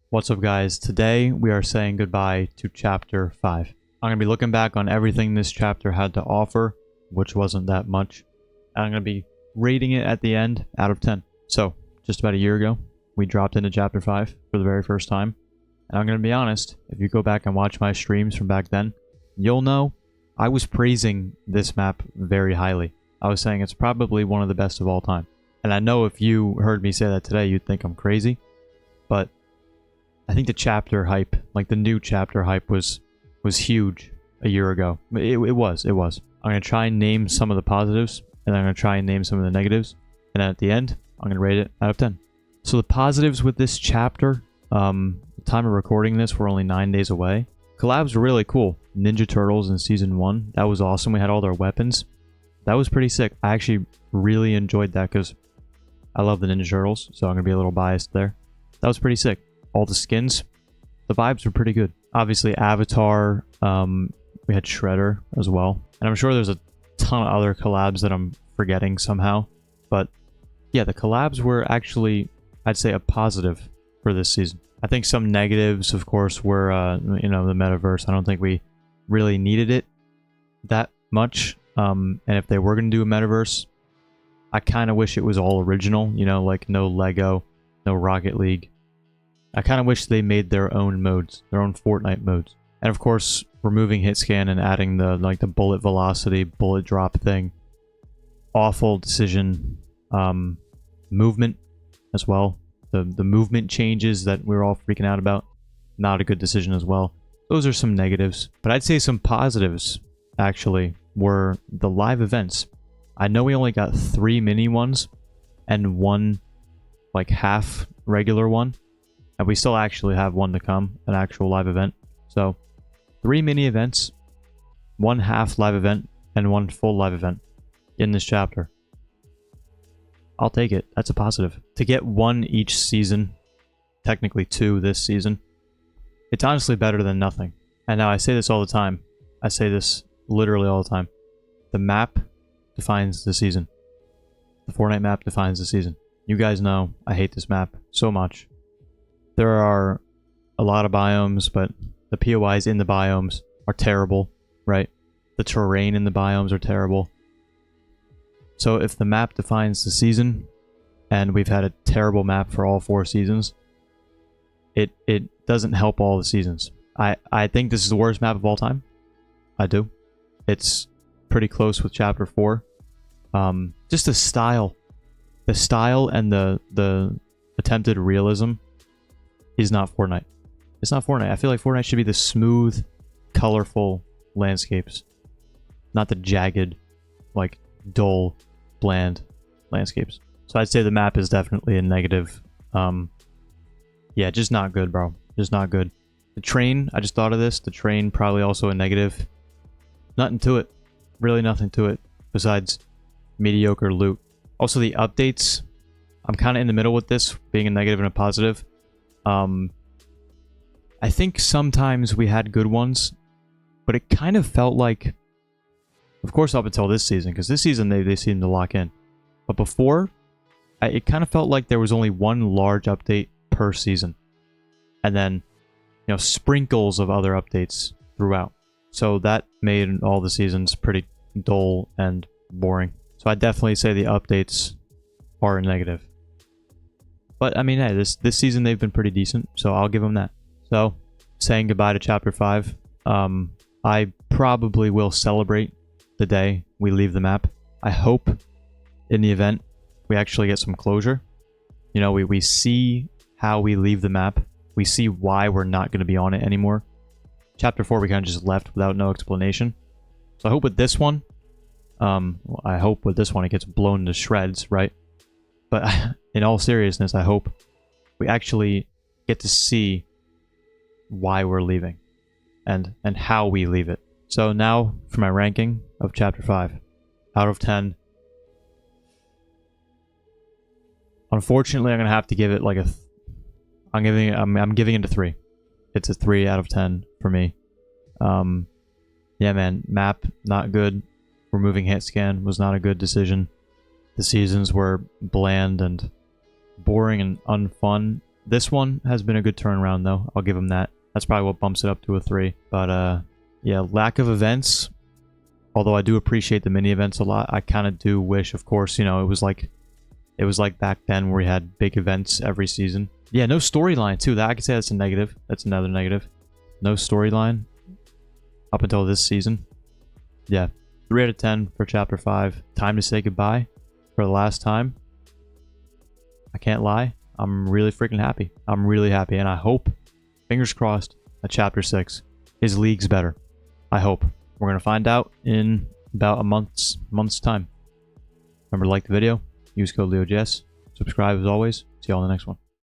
What's up, guys? Today we are saying goodbye to Chapter 5. I'm going to be looking back on everything this chapter had to offer, which wasn't that much. And I'm going to be rating it at the end out of 10. So, just about a year ago, we dropped into Chapter 5 for the very first time. And I'm going to be honest, if you go back and watch my streams from back then, you'll know I was praising this map very highly. I was saying it's probably one of the best of all time. And I know if you heard me say that today, you'd think I'm crazy. But I think the chapter hype, like the new chapter hype, was huge a year ago. It was. I'm going to try and name some of the positives, and I'm going to try and name some of the negatives. And then at the end, I'm going to rate it out of 10. So the positives with this chapter, the time of recording this, we're only 9 days away. Collabs were really cool. Ninja Turtles in Season 1, that was awesome. We had all their weapons. That was pretty sick. I actually really enjoyed that because I love the Ninja Turtles, so I'm going to be a little biased there. That was pretty sick. All the skins, the vibes were pretty good. Obviously, Avatar, we had Shredder as well. And I'm sure there's a ton of other collabs that I'm forgetting somehow. But yeah, the collabs were actually, I'd say, a positive for this season. I think some negatives, of course, were, the metaverse. I don't think we really needed it that much. And if they were going to do a metaverse, I kind of wish it was all original, like no Lego, no Rocket League. I kind of wish they made their own modes, their own Fortnite modes. And of course, removing hit scan and adding the bullet velocity, bullet drop thing. Awful decision. Movement as well. The movement changes that we were all freaking out about. Not a good decision as well. Those are some negatives. But I'd say some positives, actually, were the live events. I know we only got 3 mini ones and one, half regular one. And we still actually have one to come, an actual live event. So, 3 mini events, 1 half live event, and 1 full live event in this chapter. I'll take it. That's a positive. To get 1 each season, technically 2 this season, it's honestly better than nothing. And now I say this all the time. I say this literally all the time. The map defines the season. The Fortnite map defines the season. You guys know I hate this map so much. There are a lot of biomes, but the POIs in the biomes are terrible, right? The terrain in the biomes are terrible. So if the map defines the season, and we've had a terrible map for all 4 seasons, it doesn't help all the seasons. I think this is the worst map of all time. I do. It's pretty close with Chapter 4. Just the style. The style and the attempted realism is not Fortnite. It's not Fortnite. I feel like Fortnite should be the smooth, colorful landscapes. Not the jagged, dull, bland landscapes. So I'd say the map is definitely a negative. Yeah, just not good, bro. Just not good. The train, I just thought of this. The train, probably also a negative. Nothing to it. Really nothing to it besides mediocre loot. Also, the updates, I'm kind of in the middle with this, being a negative and a positive. I think sometimes we had good ones, but it kind of felt like, of course up until this season, because this season they seemed to lock in. But before, it kind of felt like there was only 1 large update per season. And then, sprinkles of other updates throughout. So that made all the seasons pretty dull and boring. So I'd definitely say the updates are a negative. But, I mean, hey, this season they've been pretty decent, so I'll give them that. So, saying goodbye to Chapter 5. I probably will celebrate the day we leave the map. I hope, in the event, we actually get some closure. We see how we leave the map. We see why we're not going to be on it anymore. Chapter 4, we kind of just left without no explanation. So I hope with this one, it gets blown to shreds, right? But in all seriousness, I hope we actually get to see why we're leaving and how we leave it. So now for my ranking of Chapter 5. Out of 10. Unfortunately, I'm going to have to give it I'm giving it a 3. It's a 3 out of 10 for me. Yeah, man, map not good. Removing hit scan was not a good decision. The seasons were bland and boring and unfun. This one has been a good turnaround, though. I'll give them that. That's probably what bumps it up to a 3. But, yeah, lack of events. Although I do appreciate the mini events a lot, I kind of do wish, of course, you know, it was like back then where we had big events every season. Yeah, no storyline, too. That I could say that's a negative. That's another negative. No storyline up until this season. Yeah, 3 out of 10 for Chapter 5. Time to say goodbye for the last time. I can't lie. I'm really freaking happy. I'm really happy, and I hope, fingers crossed, that Chapter 6 is leagues better. I hope. We're going to find out in about a month's time. Remember to like the video, use code LeoJS, subscribe as always. See you all in the next one.